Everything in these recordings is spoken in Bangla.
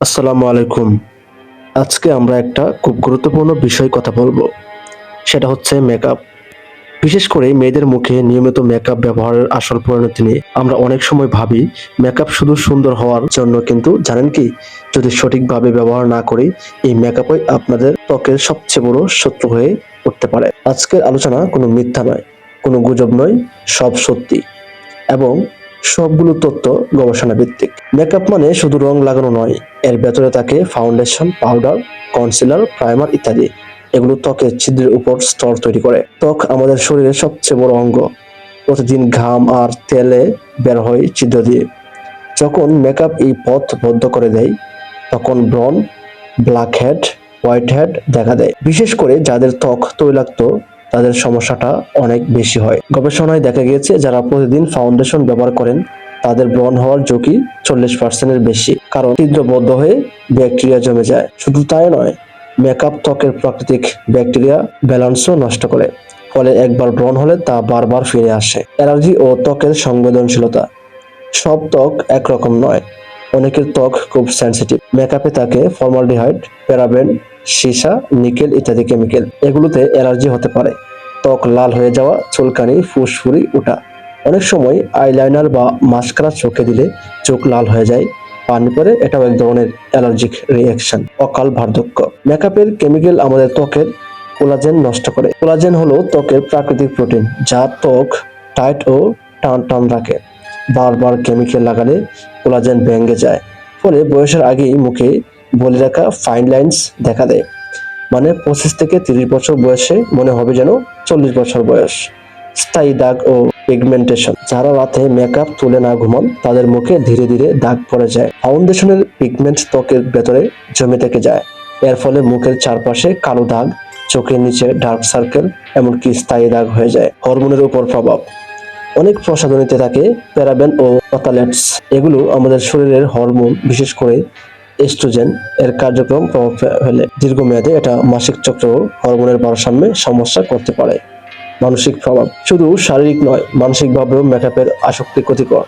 আসসালামু আলাইকুম। আজকে আমরা একটা খুব গুরুত্বপূর্ণ বিষয় কথা বলবো। সেটা হচ্ছে মেকআপ। বিশেষ করে মেয়েদের মুখে নিয়মিত মেকআপ ব্যবহারের আসল পরিণতি নিয়ে। আমরা অনেক সময় ভাবি মেকআপ শুধু সুন্দর হওয়ার জন্য, কিন্তু জানেন কি, যদি সঠিকভাবে ব্যবহার না করি এই মেকআপই আপনাদের ত্বকের সবচেয়ে বড় শত্রু হয়ে উঠতে পারে। আজকের আলোচনা কোনো মিথ্যা নয়, কোনো গুজব নয়, সব সত্যি এবং সবগুলো তথ্য গবেষণা ভিত্তিক। মেকআপ মানে শুধু রং লাগানো নয়, এর ভেতরে থাকে ফাউন্ডেশন, পাউডার, কনসিলার, প্রাইমার ইত্যাদি। এগুলো ত্বকের ছিদ্রের উপর স্তর তৈরি করে। ত্বক আমাদের শরীরের সবচেয়ে বড় অঙ্গ, প্রতিদিন ঘাম আর তেলে বের হয় ছিদ্র দিয়ে। যখন মেকআপ এই পথ বন্ধ করে দেয় তখন ব্রণ, ব্ল্যাক হেড, হোয়াইট হেড দেখা দেয়। বিশেষ করে যাদের ত্বক তৈলাক্ত তাদের সমস্যাটা অনেক বেশি হয়। গবেষণায় দেখা গিয়েছে যারা প্রতিদিন ফাউন্ডেশন ব্যবহার করেন তাদের ব্রণ হওয়ার ঝুঁকি 40% বেশি, কারণ ছিদ্রবদ্ধ হয়ে ব্যাকটেরিয়া জমে যায়। শুধু তাই নয়, মেকআপ ত্বকের প্রাকৃতিক ব্যাকটেরিয়া ব্যালেন্সও নষ্ট করে, ফলে একবার ব্রণ হলে তা বারবার ফিরে আসে। অ্যালার্জি ও ত্বকের সংবেদনশীলতা। সব ত্বক একরকম নয়, অনেকের ত্বক খুব সেনসিটিভ। মেকআপে থাকে ফর্মালডিহাইড, প্যারাবেন, সীসা, নিকেল ইত্যাদি কেমিক্যাল। এগুলোতে অ্যালার্জি হতে পারে। ত্বক লাল হয়ে যাওয়া, চুলকানি, ফুসকুড়ি ওঠা। অনেক সময় আইলাইনার বা মাস্কারা চোখে দিলে চোখ লাল হয়ে যায়, পানি পড়ে, এটাও এক ধরনের অ্যালার্জিক রিঅ্যাকশন। অকাল বার্ধক্য। মেকআপের কেমিক্যাল আমাদের ত্বকের কোলাজেন নষ্ট করে। কোলাজেন হলো ত্বকের প্রাকৃতিক প্রোটিন যা ত্বক টাইট ও টান টান রাখে। বারবার কেমিক্যাল লাগালে কোলাজেন ভেঙে যায়, ফলে বয়সের আগেই মুখে বলে রাখা ফাইন লাইন্স দেখা দেয়। মানে 25 থেকে 30 বছর বয়সে মনে হবে যেন 40 বছর বয়স। স্থায়ী দাগ ও পিগমেন্টেশন। যারা রাতে মেকআপ তুলে না ঘুমান তাদের মুখে ধীরে ধীরে দাগ পড়ে যায়। ফাউন্ডেশনের পিগমেন্ট ত্বকের ভেতরে জমে থেকে যায়। এর ফলে মুখের চারপাশে কালো দাগ, চোখের নিচে ডার্ক সার্কেল, এমনকি স্থায়ী দাগ হয়ে যায়। হরমোনের উপর প্রভাব। অনেক প্রসাধনীতে থাকে প্যারাবেন ও অথালেটস। এগুলো আমাদের শরীরের হরমোন, বিশেষ করে এস্ট্রোজেন এর কার্যক্রম প্রভাব ফেলে। দীর্ঘমেয়াদে এটা মাসিক চক্র ও হরমোনের ভারসাম্যে সমস্যা করতে পারে। মানসিক প্রভাব। শুধু শারীরিক নয়, মানসিকভাবেও মেকআপের আসক্তি ক্ষতিকর।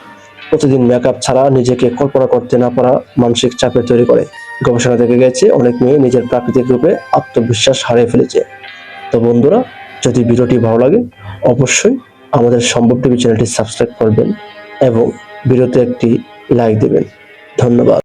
প্রতিদিন মেকআপ ছাড়া নিজেকে কল্পনা করতে না পারা মানসিক চাপের তৈরি করে। গবেষণা দেখা গেছে অনেক মেয়ে নিজের প্রাকৃতিক রূপে আত্মবিশ্বাস হারিয়ে ফেলেছে। তো বন্ধুরা, যদি ভিডিওটি ভালো লাগে অবশ্যই আমাদের সম্ভব টিভি চ্যানেলটি সাবস্ক্রাইব করবেন এবং ভিডিওতে একটি লাইক দেবেন। ধন্যবাদ।